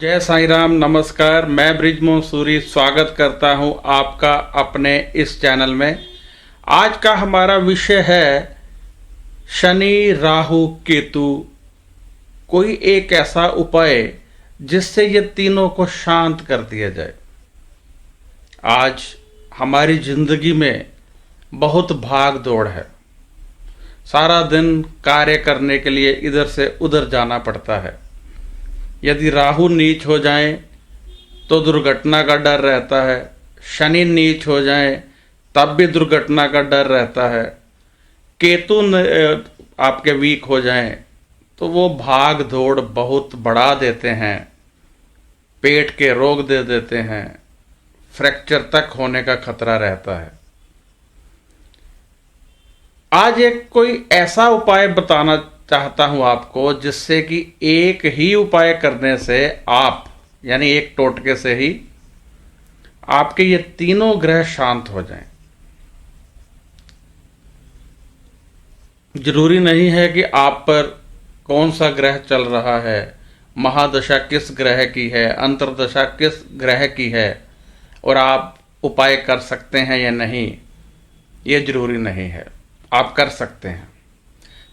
जय साईं राम। नमस्कार, मैं बृजमोहन सूरी स्वागत करता हूं आपका अपने इस चैनल में। आज का हमारा विषय है शनि राहु केतु। कोई एक ऐसा उपाय जिससे ये तीनों को शांत कर दिया जाए। आज हमारी जिंदगी में बहुत भाग दौड़ है। सारा दिन कार्य करने के लिए इधर से उधर जाना पड़ता है। यदि राहु नीच हो जाए तो दुर्घटना का डर रहता है, शनि नीच हो जाए तब भी दुर्घटना का डर रहता है, केतु आपके वीक हो जाए तो वो भाग दौड़ बहुत बढ़ा देते हैं, पेट के रोग दे देते हैं, फ्रैक्चर तक होने का खतरा रहता है। आज एक कोई ऐसा उपाय बताना चाहता हूं आपको जिससे कि एक ही उपाय करने से आप यानी एक टोटके से ही आपके ये तीनों ग्रह शांत हो जाएं। जरूरी नहीं है कि आप पर कौन सा ग्रह चल रहा है, महादशा किस ग्रह की है, अंतर्दशा किस ग्रह की है और आप उपाय कर सकते हैं या नहीं, ये जरूरी नहीं है। आप कर सकते हैं।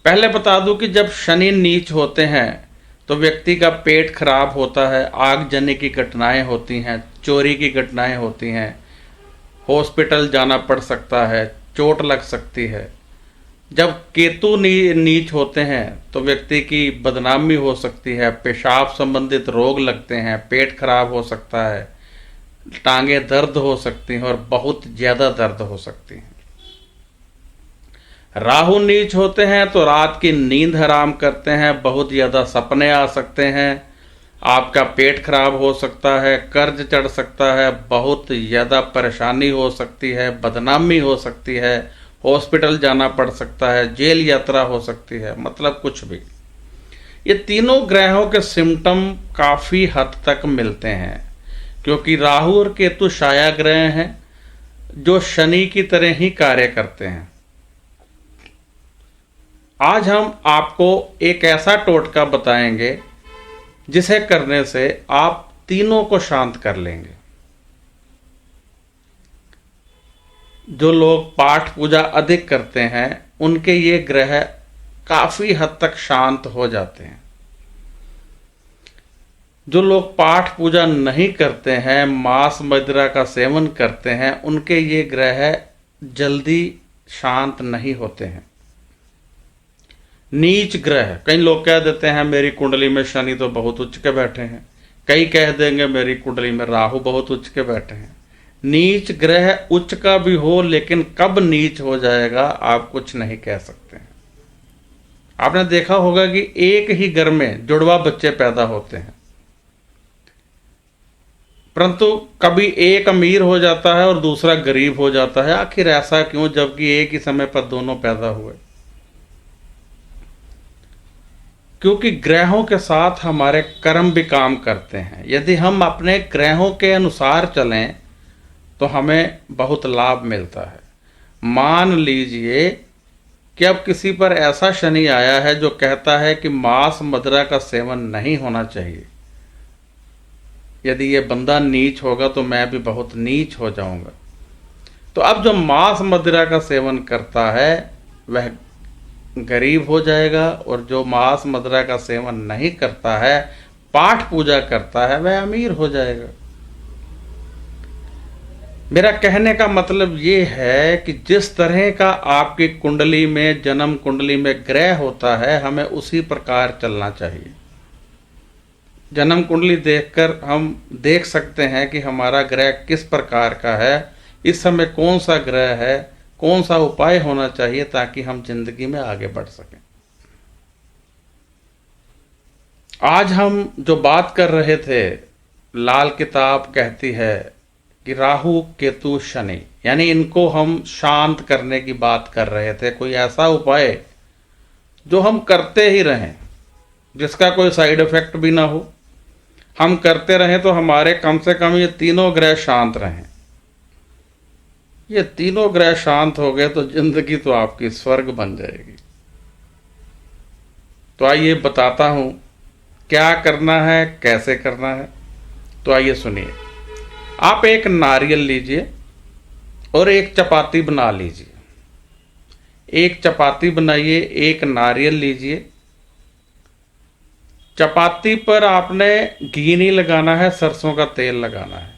पहले बता दूं कि जब शनि नीच होते हैं तो व्यक्ति का पेट खराब होता है, आगजनी की घटनाएं होती हैं, चोरी की घटनाएं होती हैं, हॉस्पिटल जाना पड़ सकता है, चोट लग सकती है। जब केतु नीच होते हैं तो व्यक्ति की बदनामी हो सकती है, पेशाब संबंधित रोग लगते हैं, पेट खराब हो सकता है, टांगे दर्द हो सकती हैं और बहुत ज़्यादा दर्द हो सकती हैं। राहु नीच होते हैं तो रात की नींद हराम करते हैं, बहुत ज़्यादा सपने आ सकते हैं, आपका पेट खराब हो सकता है, कर्ज चढ़ सकता है, बहुत ज़्यादा परेशानी हो सकती है, बदनामी हो सकती है, हॉस्पिटल जाना पड़ सकता है, जेल यात्रा हो सकती है, मतलब कुछ भी। ये तीनों ग्रहों के सिम्टम काफ़ी हद तक मिलते हैं क्योंकि राहु और केतु छाया ग्रह हैं जो शनि की तरह ही कार्य करते हैं। आज हम आपको एक ऐसा टोटका बताएंगे जिसे करने से आप तीनों को शांत कर लेंगे। जो लोग पाठ पूजा अधिक करते हैं उनके ये ग्रह काफी हद तक शांत हो जाते हैं। जो लोग पाठ पूजा नहीं करते हैं, मांस मदिरा का सेवन करते हैं, उनके ये ग्रह जल्दी शांत नहीं होते हैं। नीच ग्रह, कई लोग कह देते हैं मेरी कुंडली में शनि तो बहुत उच्च के बैठे हैं, कई कह देंगे मेरी कुंडली में राहु बहुत उच्च के बैठे हैं। नीच ग्रह उच्च का भी हो लेकिन कब नीच हो जाएगा आप कुछ नहीं कह सकते हैं। आपने देखा होगा कि एक ही घर में जुड़वा बच्चे पैदा होते हैं परंतु कभी एक अमीर हो जाता है और दूसरा गरीब हो जाता है। आखिर ऐसा क्यों, जबकि एक ही समय पर दोनों पैदा हुए? क्योंकि ग्रहों के साथ हमारे कर्म भी काम करते हैं। यदि हम अपने ग्रहों के अनुसार चलें तो हमें बहुत लाभ मिलता है। मान लीजिए कि अब किसी पर ऐसा शनि आया है जो कहता है कि मांस मदिरा का सेवन नहीं होना चाहिए। यदि ये बंदा नीच होगा तो मैं भी बहुत नीच हो जाऊंगा। तो अब जो मांस मदिरा का सेवन करता है वह गरीब हो जाएगा और जो मांस मदिरा का सेवन नहीं करता है, पाठ पूजा करता है, वह अमीर हो जाएगा। मेरा कहने का मतलब ये है कि जिस तरह का आपकी कुंडली में, जन्म कुंडली में ग्रह होता है, हमें उसी प्रकार चलना चाहिए। जन्म कुंडली देखकर हम देख सकते हैं कि हमारा ग्रह किस प्रकार का है, इस समय कौन सा ग्रह है, कौन सा उपाय होना चाहिए ताकि हम जिंदगी में आगे बढ़ सकें। आज हम जो बात कर रहे थे, लाल किताब कहती है कि राहु केतु शनि, यानी इनको हम शांत करने की बात कर रहे थे। कोई ऐसा उपाय जो हम करते ही रहें, जिसका कोई साइड इफेक्ट भी ना हो, हम करते रहें तो हमारे कम से कम ये तीनों ग्रह शांत रहें। ये तीनों ग्रह शांत हो गए तो जिंदगी तो आपकी स्वर्ग बन जाएगी। तो आइए बताता हूं क्या करना है, कैसे करना है, तो आइए सुनिए। आप एक नारियल लीजिए और एक चपाती बना लीजिए। एक चपाती बनाइए, एक नारियल लीजिए। चपाती पर आपने घी नहीं लगाना है, सरसों का तेल लगाना है।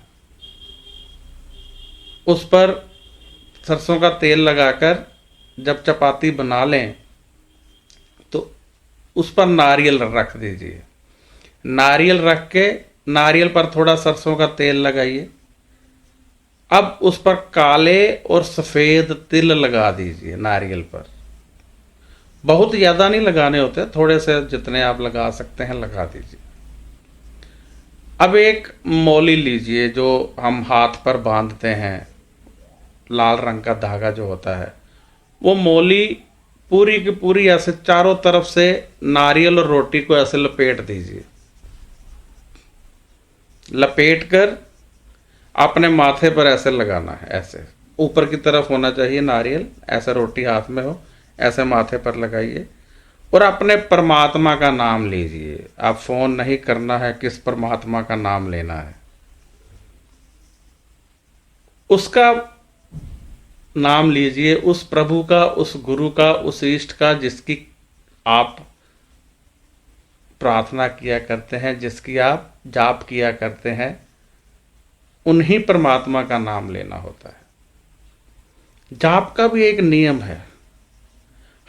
उस पर सरसों का तेल लगाकर जब चपाती बना लें तो उस पर नारियल रख दीजिए। नारियल रख के नारियल पर थोड़ा सरसों का तेल लगाइए। अब उस पर काले और सफ़ेद तिल लगा दीजिए। नारियल पर बहुत ज़्यादा नहीं लगाने होते, थोड़े से जितने आप लगा सकते हैं लगा दीजिए। अब एक मौली लीजिए जो हम हाथ पर बांधते हैं, लाल रंग का धागा जो होता है, वो मौली पूरी की पूरी ऐसे चारों तरफ से नारियल और रोटी को ऐसे लपेट दीजिए। लपेट कर अपने माथे पर ऐसे लगाना है, ऐसे ऊपर की तरफ होना चाहिए नारियल, ऐसे रोटी हाथ में हो, ऐसे माथे पर लगाइए और अपने परमात्मा का नाम लीजिए। आप फोन नहीं करना है, किस परमात्मा का नाम लेना है, उसका नाम लीजिए, उस प्रभु का, उस गुरु का, उस इष्ट का जिसकी आप प्रार्थना किया करते हैं, जिसकी आप जाप किया करते हैं, उन्हीं परमात्मा का नाम लेना होता है। जाप का भी एक नियम है,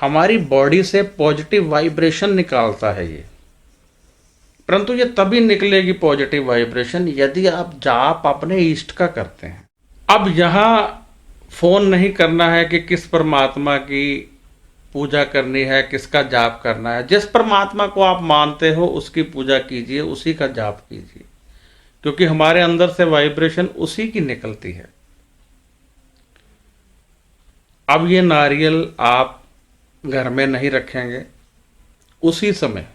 हमारी बॉडी से पॉजिटिव वाइब्रेशन निकालता है ये, परंतु ये तभी निकलेगी पॉजिटिव वाइब्रेशन यदि आप जाप अपने इष्ट का करते हैं। अब यहाँ फोन नहीं करना है कि किस परमात्मा की पूजा करनी है, किसका जाप करना है। जिस परमात्मा को आप मानते हो उसकी पूजा कीजिए, उसी का जाप कीजिए, क्योंकि हमारे अंदर से वाइब्रेशन उसी की निकलती है। अब ये नारियल आप घर में नहीं रखेंगे, उसी समय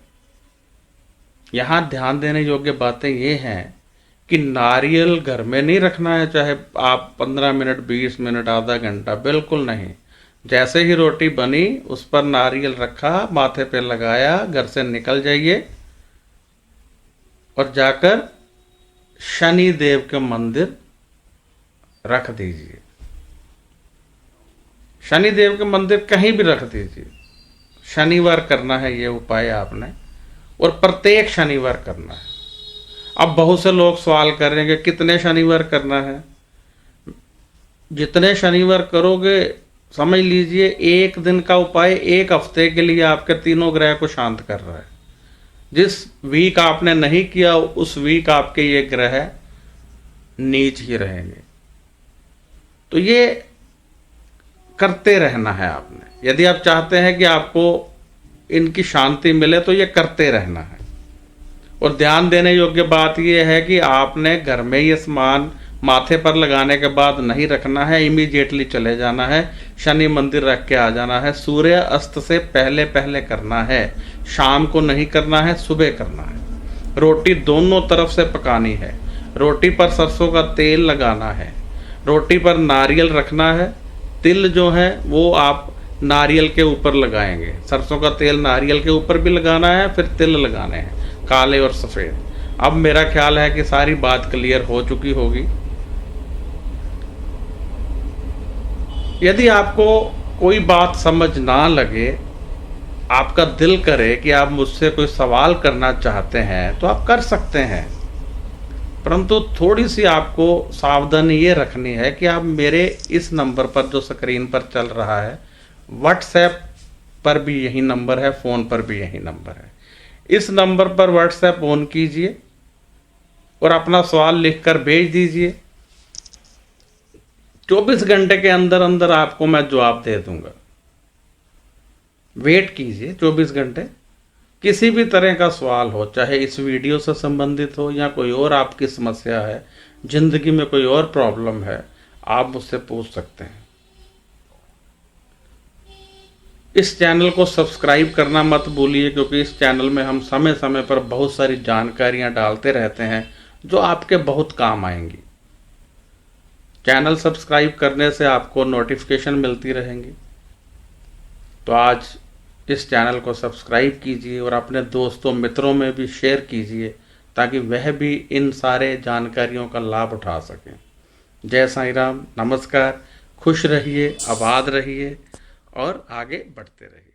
यहाँ ध्यान देने योग्य बातें ये हैं कि नारियल घर में नहीं रखना है, चाहे आप 15 मिनट, 20 मिनट, आधा घंटा, बिल्कुल नहीं। जैसे ही रोटी बनी उस पर नारियल रखा, माथे पे लगाया, घर से निकल जाइए और जाकर शनि देव के मंदिर रख दीजिए। शनि देव के मंदिर कहीं भी रख दीजिए। शनिवार करना है ये उपाय आपने, और प्रत्येक शनिवार करना है। अब बहुत से लोग सवाल कर रहे हैं कि कितने शनिवार करना है। जितने शनिवार करोगे, समझ लीजिए एक दिन का उपाय एक हफ्ते के लिए आपके तीनों ग्रह को शांत कर रहा है। जिस वीक आपने नहीं किया उस वीक आपके ये ग्रह नीच ही रहेंगे। तो ये करते रहना है आपने। यदि आप चाहते हैं कि आपको इनकी शांति मिले तो ये करते रहना है। और ध्यान देने योग्य बात यह है कि आपने घर में ये सामान माथे पर लगाने के बाद नहीं रखना है, इमीडिएटली चले जाना है, शनि मंदिर रख के आ जाना है। सूर्य अस्त से पहले पहले करना है, शाम को नहीं करना है, सुबह करना है। रोटी दोनों तरफ से पकानी है। रोटी पर सरसों का तेल लगाना है, रोटी पर नारियल रखना है। तिल जो है वो आप नारियल के ऊपर लगाएंगे। सरसों का तेल नारियल के ऊपर भी लगाना है, फिर तिल लगाने हैं, काले और सफ़ेद। अब मेरा ख्याल है कि सारी बात क्लियर हो चुकी होगी। यदि आपको कोई बात समझ ना लगे, आपका दिल करे कि आप मुझसे कोई सवाल करना चाहते हैं तो आप कर सकते हैं, परंतु थोड़ी सी आपको सावधानी ये रखनी है कि आप मेरे इस नंबर पर जो स्क्रीन पर चल रहा है, व्हाट्सएप पर भी यही नंबर है, फ़ोन पर भी यही नंबर है, इस नंबर पर व्हाट्सएप ऑन कीजिए और अपना सवाल लिखकर भेज दीजिए। 24 घंटे के अंदर अंदर आपको मैं जवाब दे दूंगा। वेट कीजिए 24 घंटे। किसी भी तरह का सवाल हो, चाहे इस वीडियो से संबंधित हो या कोई और आपकी समस्या है, जिंदगी में कोई और प्रॉब्लम है, आप मुझसे पूछ सकते हैं। इस चैनल को सब्सक्राइब करना मत भूलिए, क्योंकि इस चैनल में हम समय समय पर बहुत सारी जानकारियां डालते रहते हैं जो आपके बहुत काम आएंगी। चैनल सब्सक्राइब करने से आपको नोटिफिकेशन मिलती रहेंगी। तो आज इस चैनल को सब्सक्राइब कीजिए और अपने दोस्तों मित्रों में भी शेयर कीजिए ताकि वह भी इन सारे जानकारियों का लाभ उठा सकें। जय साईं राम, नमस्कार, खुश रहिए, आबाद रहिए और आगे बढ़ते रहिए।